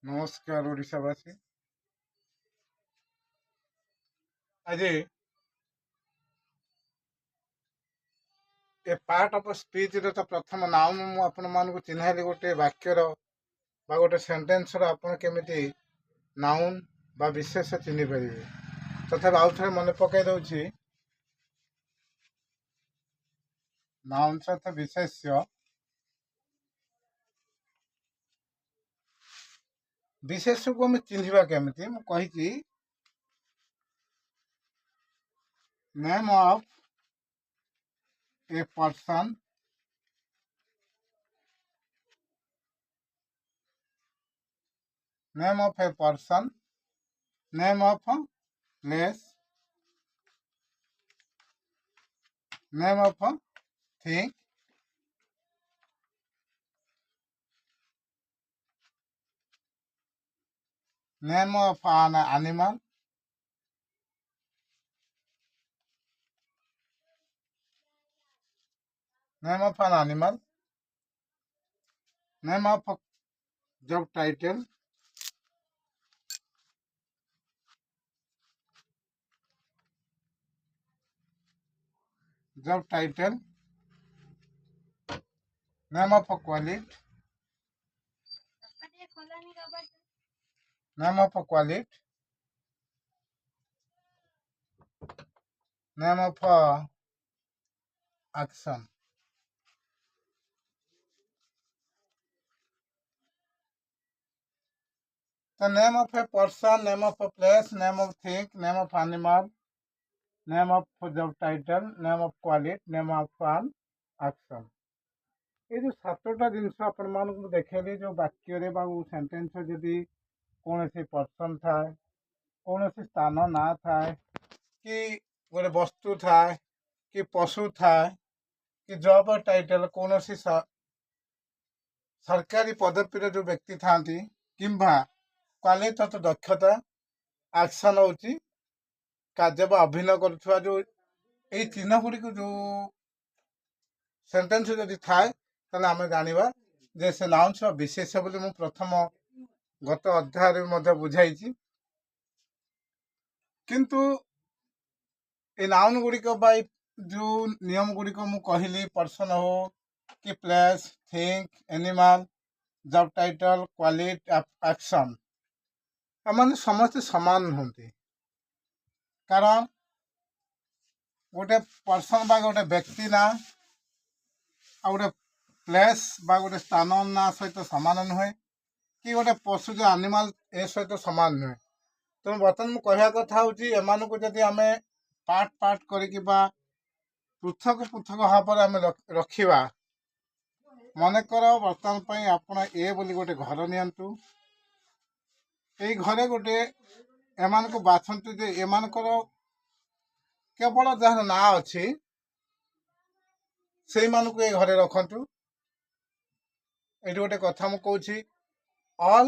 নমস্কার ওড়িশাবাসী। ଆଜି ଏ part of ସ୍ପିଚରେ ତ ପ୍ରଥମ ନାଉନ୍ ମୁଁ ଆପଣମାନଙ୍କୁ ଚିହ୍ନାଇଲି ଗୋଟେ ବାକ୍ୟର ବା ଗୋଟେ ସେଣ୍ଟେନ୍ସର ଆପଣ କେମିତି ନାଉନ୍ ବା ବିଶେଷ ଚିହ୍ନି ପାରିବେ। ତଥାପି ଆଉ ଥରେ ମନେ ପକାଇ ଦେଉଛି, ନାଉନ୍ ସହିତ ବିଶେଷ୍ୟ। ବିଶେଷକୁ ଆମେ ଚିହ୍ନିବା କେମିତି ମୁଁ କହିଛି, name of a person, name of a person, name of place, name of thing, name of an animal, name of an animal, name of a job title, job title, name of a quality, name of a quality, name of a action. The name of a person, name of a place, name of thing, name of animal, name of job title, name of quality, name of an action. ये जो सातटा जिनस आपण मानक देखली जो वाक्य sentence जदि कौन सी पर्सन था, कौन सी स्थान ना था, कि गोटे वस्तु था, कि पशु था, कि जॉब टाइटल कौन सी सरकारी पदवीर जो व्यक्ति था कि क्वालिटी तो दक्षता, एक्शन होची कार्य बा अभिनय करुवा जो यही चिन्ह गुड़ी जो सेंटेन्स जदि थाए ताले आमे जानिबा जे से नाउन्स विशेष बोली मु प्रथम गत अध्याय में बुझाई। किंतु ए नाउन गुड़िक जो नियम गुड़िक मु कहली पर्सन हो कि place, thing, animal, job title, quality, action, एमाने समस्त समान नुहंती। कारण गोटे पर्सन बा गोटे व्यक्ति ना आ गोटे प्लेस बा गोटे स्थान ना सहित सामान नुहे, कि गोटे पशु जो एनिमल ए सहित सामान नुहे। तेणु बर्तमान मु कहवा कथा हूँ एमान को जदि आमे पार्ट पार्ट करके पृथक पृथक भाव आम रखा। मनकर बर्तमान आपण ए बोली गोटे घर नियंतु, ये घरे गोटे एमान को बाछंतु जे एमानकर केवल जहाँ ना अच्छी से मानक ए घरे रखंतु। ये गोटे कथा मु कहूँ, ऑल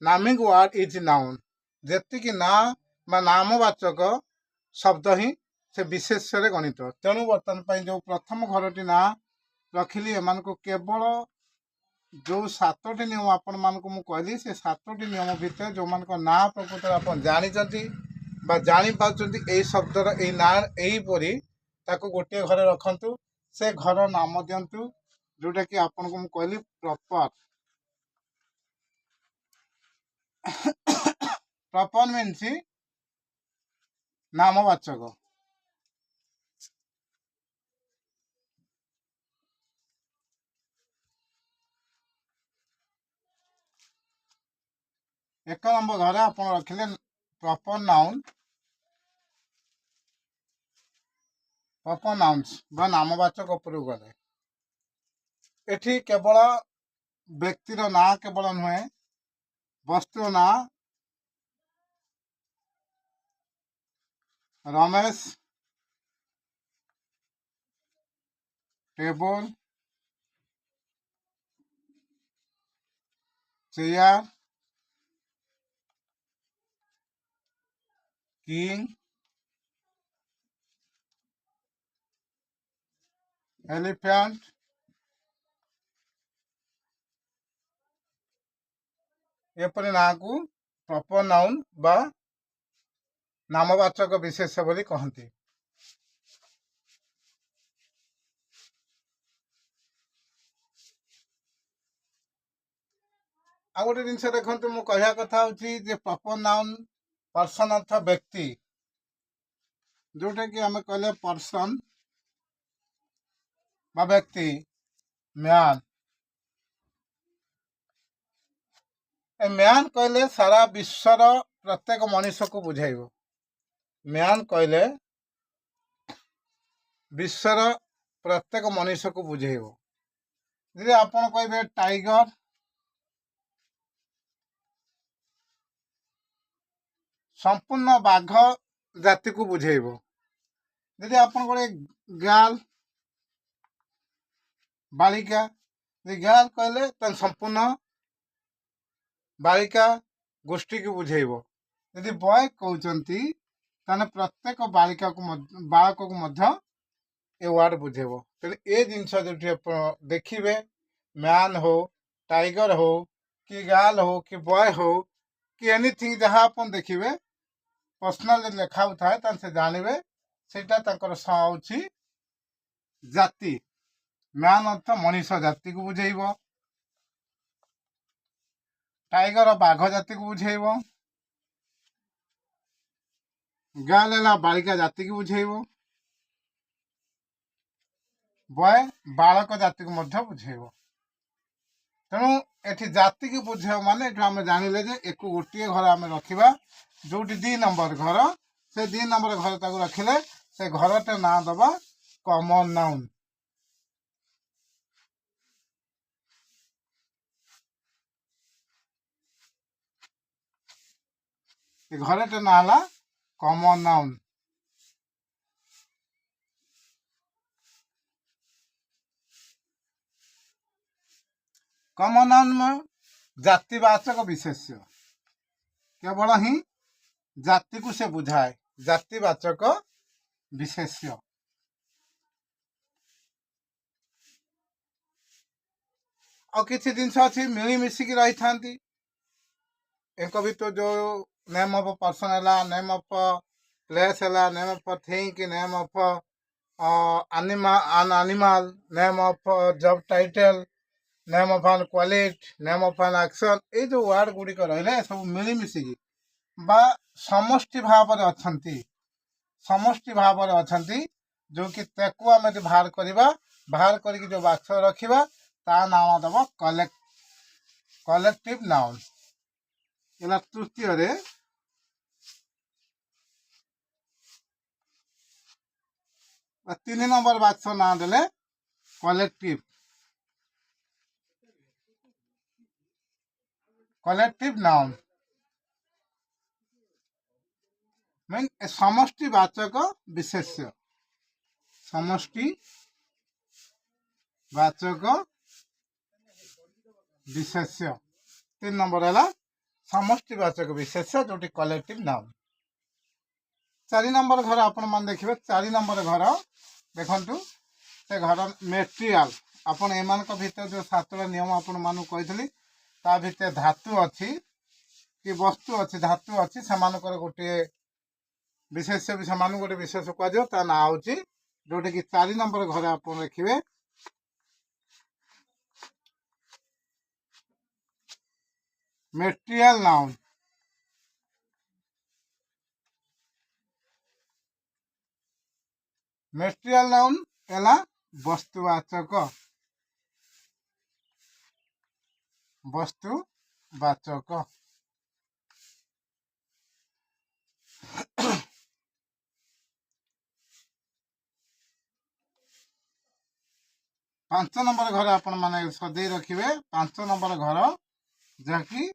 नामिंग वर्ड इज नाउन, जेतिकी ना बा नामवाचक शब्द ही से विशेष गणित। तेणु बर्तमान जो प्रथम घरटी ना रखिली एमान को केवल जो 7टी नियम आपण मान को मु कहली से 7टी नियम भितर जो मान को ना प्रकृत आप जानी बा जानी पाचंती ए शब्दर ए ना एहीपरी ताको गोटे घरे रखंतु। से घर नाम दियंतु जोटा कि आपन को मु कहली प्रॉपर। Proper means नामवाचक। एक नंबर घरे आप रखिले प्रॉपर नाउन, प्रॉपर नाउन्स बा नामवाचक उपर गले एठी केवल व्यक्तिर ना केवल नुहे, वस्तु ना Ramesh table, chair, king, elephant, एपरि ना को प्रॉपर नाउन बा नामवाचक विशेष बोली कहती। आ गोटे जिनस देखते मु कह कथा हूँ प्रॉपर नाउन पर्सन अर्थ व्यक्ति जोटा कि आम कहले पर्सन बा व्यक्ति मैन ए मैन कहले सारा विश्वर प्रत्येक मनुष्य को बुझाइब। मैन कहले विश्वर प्रत्येक मनुष्य को बुझेब। जी आपन कहे टाइगर संपूर्ण बाघ जाति को बुझेब। जी आपन गोटे गर्ल बालिका गर्ल कहले संपूर्ण बालिका गोष्ठी को बुझेब। यदि बॉय कहते प्रत्येक बालिका को बालक को ए वार्ड बुझेब। तेरे ए जिनस जो देखिए मैन हो टाइगर हो कि गर्ल हो कि बॉय हो कि एनीथिंग जहाँ आप देखिए पर्सनाल लेखा थाए से जानवे से जाति मैन अर्थ मनीष जाति को बुझेब। टाइगर बाघ जाति को बुझेब। गर्ल है बालिका जाति को बुझेब। बॉय बालक जाति को बुझेब। तेणु एठी जाति की बुझेब माने आम जानिले जे एक गोटे घर आम रखा जो 2 नंबर घर से 2 नंबर घर ताको रखिले से घर टे ना दबा कॉमन नाउन। घर टे ना ला कॉमन नाउन। कॉमन नाउन में जातिवाचक विशेष्य केवल ही जाति को से बुझाए। जातिवाचक विशेष्य और किसी जिनस अच्छी मिलमिशिकी रही था एक भर जो नेम ऑफ पर्सन है नेम ऑफ प्लेस है name of thing name of an animal name of job title name of an quality name of an action ये जो वार्ड गुड़िक रही सब मिलमिशिकी बा समष्टि भाव अच्छी समष्टि भाव अच्छी जो कि आम बाहर करवा बाहर करके जो बाक्स रखा ता नाम दब कलेक्टिव नाउन। इला तृतीय 3 नंबर बाक्स ना देले कलेक्टिव नाउन मीन समष्टि वाचक विशेष्य। समष्टि वाचक विशेष्य 3 नंबर है समष्टि वाचक विशेष्य जो कलेक्टिव नाउन। 4 नंबर घर आपण मान देखिए 4 नंबर घर देखु से घर मेटेरियल आपण एमान भीतर जो 7टा नियम आपण मान कही ता भीतर धातु अच्छी कि वस्तु अच्छी धातु अच्छी से गोटे विशेष भी से गोटे विशेष कह ना हूँ जोटा कि 4 नंबर घर आप देखिए मेटेरियल नाउन। मेटेरियल नाउन एला वस्तुवाचक वस्तुवाचक। 5 नंबर घर आपण माने सदै रखिए 5 नंबर घर जहाँकि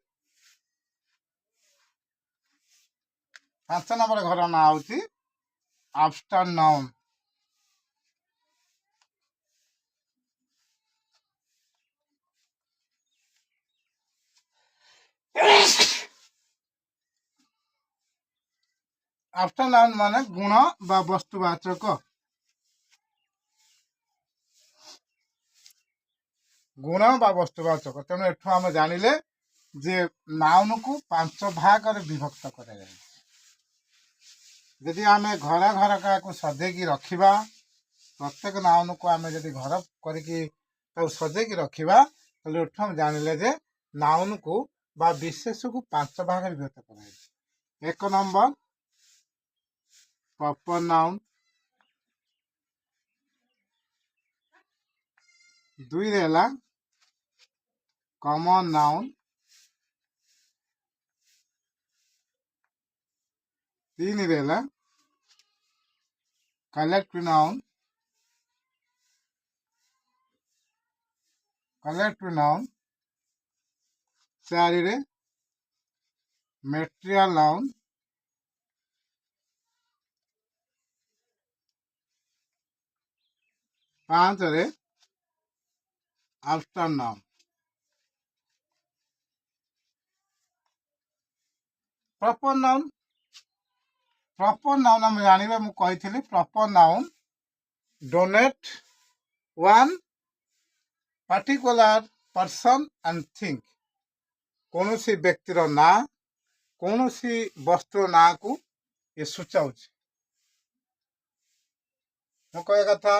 5 नंबर घर ना हूँ एब्स्ट्रैक्ट नाउन। एब्स्ट्रैक्ट नाउन माने गुण बा वस्तुवाचक गुण बा वस्तुवाचक। तेणु एठू आम जानिले যে ନାଉନକୁ 5 ଭାଗରେ ବିଭକ୍ତ କରାଯାଇଛି। ଯଦି ଆମେ ଘର ଘରକାକୁ ସଜେଇକି ରଖିବା, ପ୍ରତ୍ୟେକ ନାଉନକୁ ଆମେ ଯଦି ଘର କରିକି ତାକୁ ସଜେଇକି ରଖିବା, ତାହେଲେ ଏଠୁ ଆମେ ଜାଣିଲେ ଯେ ନାଉନକୁ ବା ବିଶେଷକୁ 5 ଭାଗରେ ବିଭକ୍ତ କରାଯାଇଛି। 1 ନମ୍ବର ପ୍ରପର ନାଉନ୍, 2ରେ ହେଲା କମନ ନାଉନ୍, 3ରେ ହେଲା କଲେକ୍ଟିଭ ନାଉନ୍, 4ରେ ମେଟ୍ରିଆଲ ନାଉନ୍, 5ରେ ଆବଷ୍ଟ୍ରାକ୍ଟ ନାଉନ୍। ପ୍ରପର ନାଉନ୍ ଆମେ ଜାଣିବା, ମୁଁ କହିଥିଲି proper noun denote one particular person and thing. କୌଣସି ବ୍ୟକ୍ତିର ନାଁ, କୌଣସି ବସ୍ତୁର ନାଁକୁ ଏ ସୂଚାଉଛି। ମୁଁ କହିବା କଥା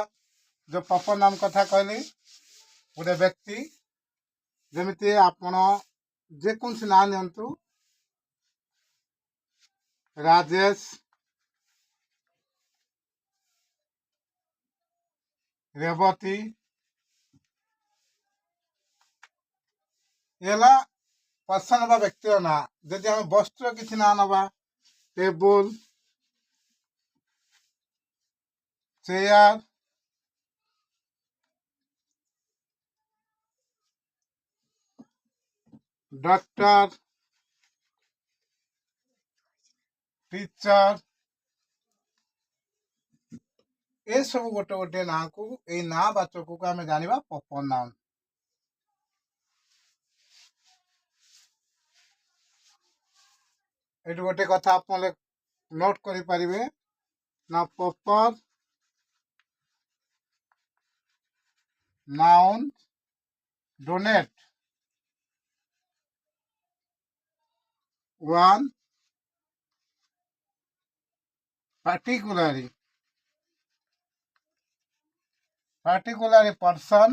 ଯେଉଁ ପ୍ରପର ନାଉନ୍ କଥା କହିଲି, ଗୋଟେ ବ୍ୟକ୍ତି, ଯେମିତି ଆପଣ ଯେକୌଣସି ନାଁ ନିଅନ୍ତୁ, ରାଜେଶ, ରେବତୀ, ହେଲା ପର୍ସନ୍ ବା ବ୍ୟକ୍ତିର ନାଁ। ଯଦି ଆମେ ବସ୍ତୁର କିଛି ନାଁ ନେବା, ଟେବୁଲ, ଚେୟାର, ଡକ୍ଟର, ଟିଚର, ଏସବୁ ଗୋଟେ ଗୋଟେ ନାଁକୁ, ଏଇ ନାଁ ବାଚକକୁ ଆମେ ଜାଣିବା ପ୍ରପର ନାଉନ୍। ଏଠି ଗୋଟେ କଥା ଆପଣ ନୋଟ୍ କରିପାରିବେ ନା, proper noun denote one particularly person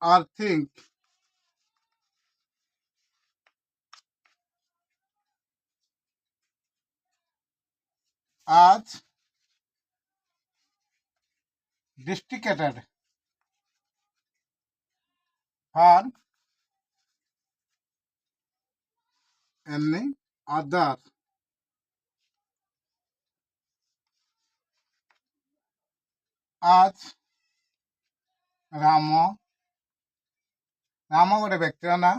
or thing as distincted from any other. as Ram ଗୋଟେ ବ୍ୟକ୍ତିର ନାଁ,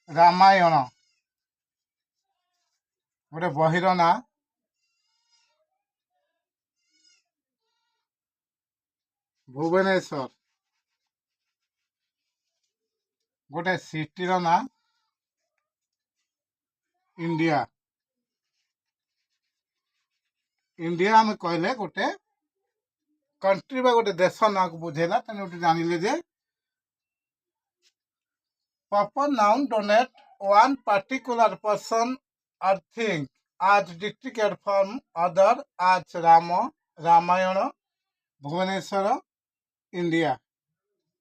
ରାମାୟଣ ଗୋଟେ ବହିର ନାଁ, ଭୁବନେଶ୍ୱର ଗୋଟେ ସିଟିର ନାଁ, ଇଣ୍ଡିଆ ଆମେ କହିଲେ ଗୋଟେ କଣ୍ଟ୍ରି ବା ଗୋଟେ ଦେଶ ନାଁକୁ ବୁଝେଇଲା। ତେଣୁ ଏଠି ଜାଣିଲେ ଯେ proper noun denote one particular person or thing as distinct from other, as Ram, Ramayana, Bhubaneswar, India.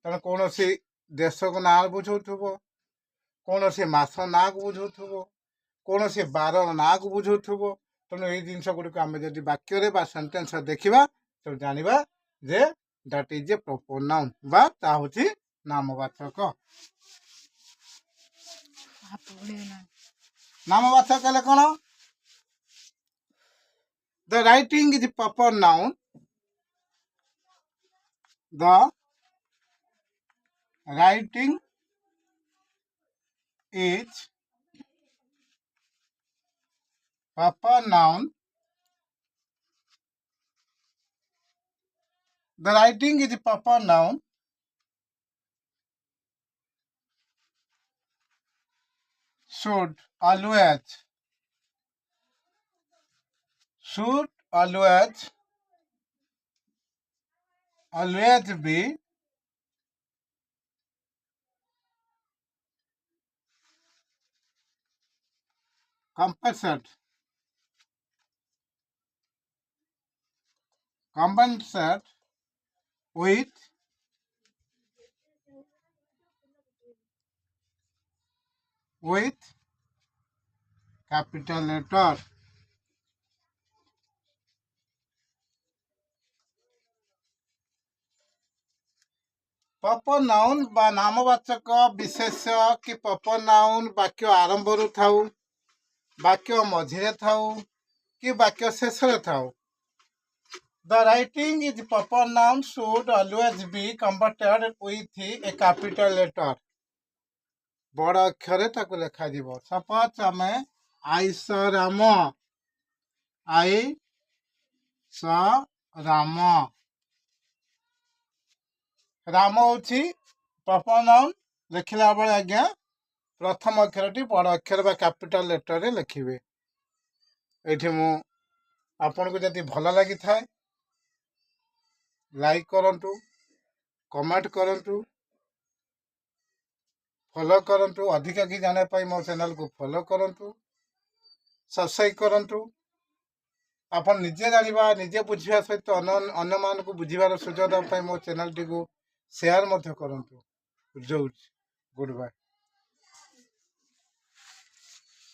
ତେଣୁ କୌଣସି ଦେଶକୁ ନାଁ ବୁଝାଉଥିବ, କୌଣସି ମାସ ନାଁକୁ ବୁଝାଉଥିବ, କୌଣସି ବାରର ନାଁକୁ ବୁଝାଉଥିବ। ତେଣୁ ଏଇ ଜିନିଷ ଗୁଡ଼ିକୁ ଆମେ ଯଦି ବାକ୍ୟରେ ବା ସେଣ୍ଟେନ୍ସରେ ଦେଖିବା, ତେଣୁ ଜାଣିବା ଯେ that is a proper noun, ବା ତାହା ହେଉଛି ନାମବାଚକ। ନାମବାଚକ ହେଲେ କ'ଣ? The writing is proper noun. The writing is proper noun. The writing is proper noun should always be compensate compensate with capital letter. proper noun বা ନାମବାଚକ ବିଶେଷ୍ୟ କି proper noun ବାକ୍ୟ ଆରମ୍ଭରୁ ଥାଉ, ବାକ୍ୟ ମଝିରେ ଥାଉ କି ବାକ୍ୟ ଶେଷରେ ଥାଉ, the writing is proper noun should always be completed with a capital letter. ବଡ଼ ଅକ୍ଷରେ ତାକୁ ଲେଖାଯିବ। ସପୋଜ ଆମେ ଆଇସ ରାମ, ଆଇସ ରାମ, ରାମ ହେଉଛି ପ୍ରପର ନାଉନ୍। ଲେଖିଲା ବେଳେ ଆଜ୍ଞା ପ୍ରଥମ ଅକ୍ଷରଟି ବଡ଼ ଅକ୍ଷର ବା କ୍ୟାପିଟାଲ ଲେଟରରେ ଲେଖିବେ। ଏଇଠି ମୁଁ ଆପଣଙ୍କୁ ଯଦି ଭଲ ଲାଗିଥାଏ ଲାଇକ୍ କରନ୍ତୁ, କମେଣ୍ଟ କରନ୍ତୁ, ଫଲୋ କରନ୍ତୁ। ଅଧିକ କି ଜାଣିବା ପାଇଁ ମୋ ଚ୍ୟାନେଲକୁ ଫଲୋ କରନ୍ତୁ, ସବସ୍କ୍ରାଇବ୍ କରନ୍ତୁ। ଆପଣ ନିଜେ ଜାଣିବା, ନିଜେ ବୁଝିବା ସହିତ ଅନ୍ୟମାନଙ୍କୁ ବୁଝିବାର ସୁଯୋଗ ଦେବା ପାଇଁ ମୋ ଚ୍ୟାନେଲଟିକୁ ସେୟାର ମଧ୍ୟ କରନ୍ତୁ। ରହୁଛି, ଗୁଡ୍ ବାଏ।